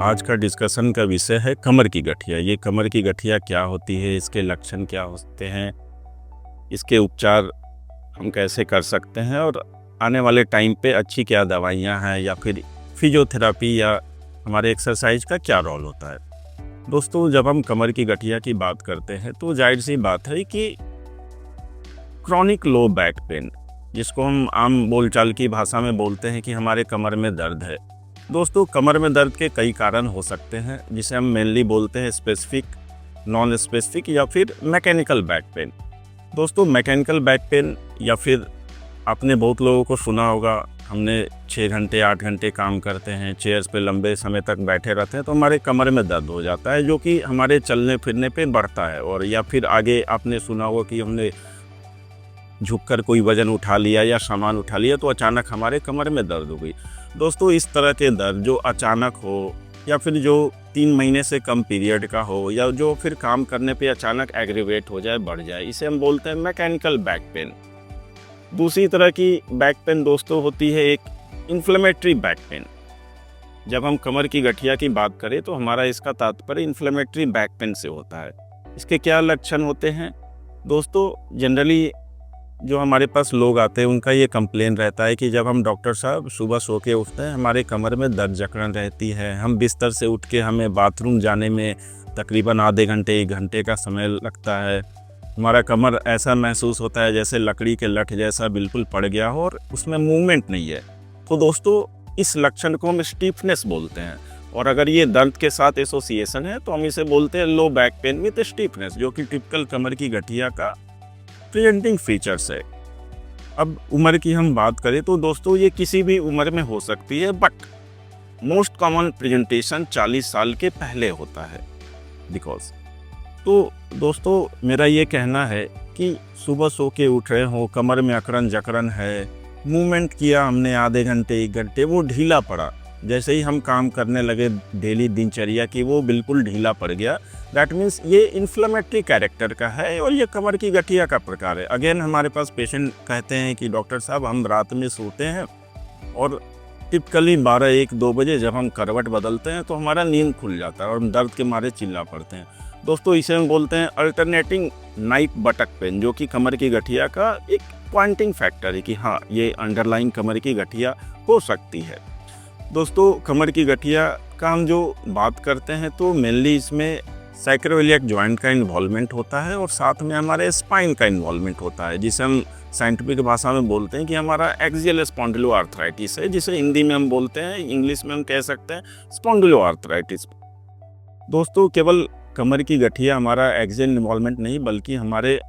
आज का डिस्कशन का विषय है कमर की गठिया। ये कमर की गठिया क्या होती है, इसके लक्षण क्या होते हैं, इसके उपचार हम कैसे कर सकते हैं और आने वाले टाइम पे अच्छी क्या दवाइयाँ हैं या फिर फिजियोथेरेपी या हमारे एक्सरसाइज का क्या रोल होता है। दोस्तों, जब हम कमर की गठिया की बात करते हैं तो जाहिर सी बात है कि क्रॉनिक लो बैक पेन, जिसको हम आम बोलचाल की भाषा में बोलते हैं कि हमारे कमर में दर्द है। दोस्तों, कमर में दर्द के कई कारण हो सकते हैं, जिसे हम मेनली बोलते हैं स्पेसिफिक, नॉन स्पेसिफिक या फिर मैकेनिकल बैक पेन। दोस्तों, मैकेनिकल बैक पेन या फिर आपने बहुत लोगों को सुना होगा, हमने 6 घंटे 8 घंटे काम करते हैं, चेयर्स पे लंबे समय तक बैठे रहते हैं तो हमारे कमर में दर्द हो जाता है, जो कि हमारे चलने फिरने पे बढ़ता है। और या फिर आगे आपने सुना होगा कि हमने झुककर कोई वजन उठा लिया या सामान उठा लिया तो अचानक हमारे कमर में दर्द हो गई। दोस्तों, इस तरह के दर्द जो अचानक हो या फिर जो 3 महीने से कम पीरियड का हो या जो फिर काम करने पे अचानक एग्रीवेट हो जाए, बढ़ जाए, इसे हम बोलते हैं मैकेनिकल बैक पेन। दूसरी तरह की बैक पेन दोस्तों होती है एक इन्फ्लेमेटरी बैक पेन। जब हम कमर की गठिया की बात करें तो हमारा इसका तात्पर्य इन्फ्लेमेटरी बैक पेन से होता है। इसके क्या लक्षण होते हैं दोस्तों? जनरली जो हमारे पास लोग आते हैं उनका ये कंप्लेन रहता है कि जब हम डॉक्टर साहब सुबह सो के उठते हैं, हमारे कमर में दर्द जकड़न रहती है। हम बिस्तर से उठ के हमें बाथरूम जाने में तकरीबन आधे घंटे 1 घंटे का समय लगता है। हमारा कमर ऐसा महसूस होता है जैसे लकड़ी के लठ जैसा बिल्कुल पड़ गया हो और उसमें मूवमेंट नहीं है। तो दोस्तों, इस लक्षण को हम स्टीफनेस बोलते हैं, और अगर ये दर्द के साथ एसोसिएशन है तो हम इसे बोलते हैं low back pain with stiffness, जो कि टिपिकल कमर की गठिया का प्रेजेंटिंग फीचर्स है। अब उम्र की हम बात करें तो दोस्तों, ये किसी भी उम्र में हो सकती है, बट मोस्ट कॉमन प्रेजेंटेशन 40 साल के पहले होता है। तो दोस्तों, मेरा ये कहना है कि सुबह सो के उठ रहे हो, कमर में अकड़न जकड़न है, मूवमेंट किया हमने आधे घंटे 1 घंटे, वो ढीला पड़ा, जैसे ही हम काम करने लगे डेली दिनचर्या की, वो बिल्कुल ढीला पड़ गया। दैट मीन्स ये इन्फ्लेमेटरी कैरेक्टर का है और ये कमर की गठिया का प्रकार है। अगेन हमारे पास पेशेंट कहते हैं कि डॉक्टर साहब, हम रात में सोते हैं और टिपिकली 12-1-2 बजे जब हम करवट बदलते हैं तो हमारा नींद खुल जाता है और हम दर्द के मारे चिल्ला पड़ते हैं। दोस्तों, इसे हम बोलते हैं अल्टरनेटिंग नाइट बटक पेन, जो कि कमर की गठिया का एक पॉइंटिंग फैक्टर है कि हाँ, ये अंडरलाइन कमर की गठिया हो सकती है। दोस्तों, कमर की गठिया का हम जो बात करते हैं तो मेनली इसमें सैक्रोइलियक जॉइंट का इन्वॉल्वमेंट होता है और साथ में हमारे स्पाइन का इन्वॉल्वमेंट होता है, जिसे हम साइंटिफिक भाषा में बोलते हैं कि हमारा एक्सियल स्पॉन्डिलोआर्थराइटिस है, जिसे हिंदी में हम बोलते हैं, इंग्लिश में हम कह सकते हैं स्पॉन्डिलोआर्थराइटिस। दोस्तों, केवल कमर की गठिया हमारा एक्सियल इन्वॉल्वमेंट नहीं, बल्कि हमारे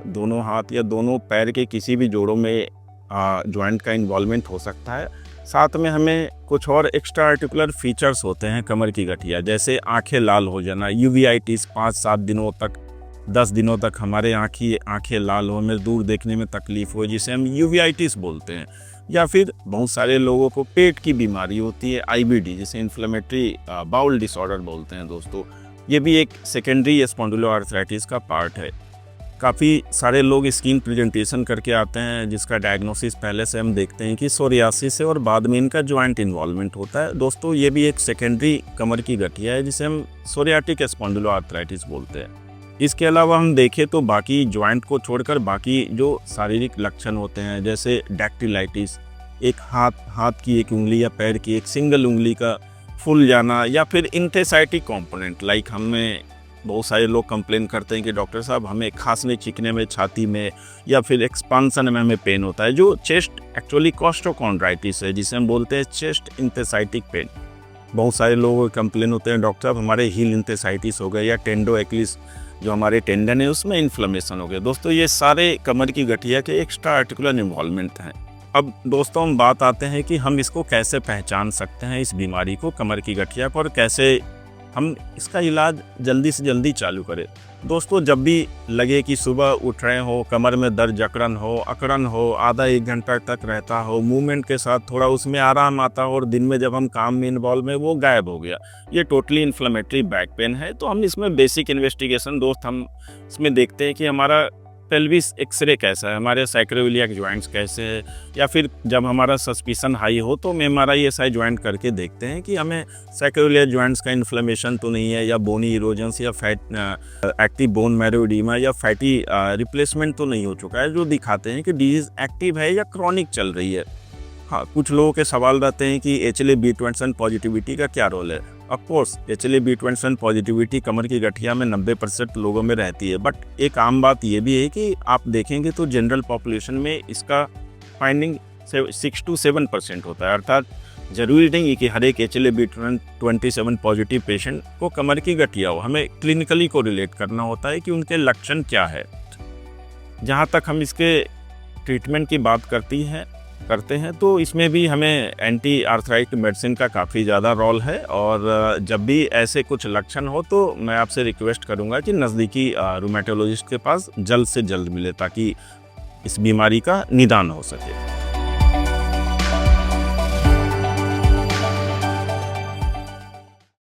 दोनों हाथ या दोनों पैर के किसी भी जोड़ों में जॉइंट का इन्वॉल्वमेंट हो सकता है। साथ में हमें कुछ और एक्स्ट्रा आर्टिकुलर फीचर्स होते हैं कमर की गठिया, जैसे आंखें लाल हो जाना, यूवीआइटिस 5-7 दिनों तक, 10 दिनों तक हमारे आंखें लाल हो, हमें दूर देखने में तकलीफ हो, जिसे हम यूवीआइटिस बोलते हैं। या फिर बहुत सारे लोगों को पेट की बीमारी होती है, आईबीडी, जिसे इन्फ्लेमेटरी बाउल डिसऑर्डर बोलते हैं। दोस्तों, ये भी एक सेकेंडरी स्पॉन्डिलोआर्थराइटिस का पार्ट है। काफ़ी सारे लोग स्किन प्रेजेंटेशन करके आते हैं, जिसका डायग्नोसिस पहले से हम देखते हैं कि सोरियासिस है और बाद में इनका जॉइंट इन्वॉल्वमेंट होता है। दोस्तों, ये भी एक सेकेंडरी कमर की गठिया है, जिसे हम सोरियाटिक स्पॉन्डिलोआर्थराइटिस बोलते हैं। इसके अलावा हम देखें तो बाकी जॉइंट को छोड़कर बाकी जो शारीरिक लक्षण होते हैं, जैसे डैक्टिलाइटिस, एक हाथ की एक उंगली या पैर की एक सिंगल उंगली का फूल जाना, या फिर इंथेसाइटिक कॉम्पोनेंट, लाइक हमें बहुत सारे लोग कंप्लेन करते हैं कि डॉक्टर साहब, हमें खांसने चीखने में, छाती में या फिर एक्सपांसन में हमें पेन होता है, जो चेस्ट एक्चुअली कोस्टोकॉन्ड्राइटिस है, जिसे हम बोलते हैं चेस्ट इंथेसाइटिक पेन। बहुत सारे लोग कंप्लेन होते हैं, डॉक्टर साहब, हमारे हील इंथेसाइटिस हो गया, या टेंडो एक्लिस, जो हमारे टेंडन है उसमें इन्फ्लेमेशन हो गया। दोस्तों, ये सारे कमर की गठिया के एक्स्ट्रा आर्टिकुलर इन्वॉल्वमेंट हैं। अब दोस्तों, हम बात आते हैं कि हम इसको कैसे पहचान सकते हैं, इस बीमारी को, कमर की गठिया को, और कैसे हम इसका इलाज जल्दी से जल्दी चालू करें। दोस्तों, जब भी लगे कि सुबह उठ रहे हो, कमर में दर्द जकड़न हो, अकड़न हो, आधा 1 घंटा तक रहता हो, मूवमेंट के साथ थोड़ा उसमें आराम आता हो और दिन में जब हम काम में इन्वॉल्व में वो गायब हो गया, ये टोटली इन्फ्लेमेटरी बैक पेन है। तो हम इसमें बेसिक इन्वेस्टिगेशन हम इसमें देखते हैं कि हमारा पेल्विस एक्सरे कैसा है, हमारे सैक्रोइलियक जॉइंट्स कैसे है, या फिर जब हमारा सस्पिशन हाई हो तो हम MRI जॉइंट करके देखते हैं कि हमें सैक्रोइलियक जॉइंट्स का इन्फ्लेमेशन तो नहीं है, या बोनी इरोजन्स, या fat active bone marrow oedema, या फैटी रिप्लेसमेंट तो नहीं हो चुका है, जो दिखाते हैं कि डिजीज़ एक्टिव है या क्रॉनिक चल रही है। हाँ, कुछ लोगों के सवाल रहते हैं कि HLA-B27 पॉजिटिविटी का क्या रोल है। ऑफ कोर्स HLA-B27 पॉजिटिविटी कमर की गठिया में 90% लोगों में रहती है, बट एक आम बात ये भी है कि आप देखेंगे तो जनरल पॉपुलेशन में इसका फाइंडिंग 6 to 7% होता है। अर्थात ज़रूरी नहीं है कि हर एक HLA-B27 पॉजिटिव पेशेंट को कमर की गठिया हो, हमें क्लिनिकली को रिलेट करना होता है कि उनके लक्षण क्या है। जहाँ तक हम इसके ट्रीटमेंट की बात करते हैं तो इसमें भी हमें एंटी आर्थराइट मेडिसिन का काफ़ी ज़्यादा रोल है, और जब भी ऐसे कुछ लक्षण हो तो मैं आपसे रिक्वेस्ट करूंगा कि नज़दीकी रूमेटोलॉजिस्ट के पास जल्द से जल्द मिले, ताकि इस बीमारी का निदान हो सके।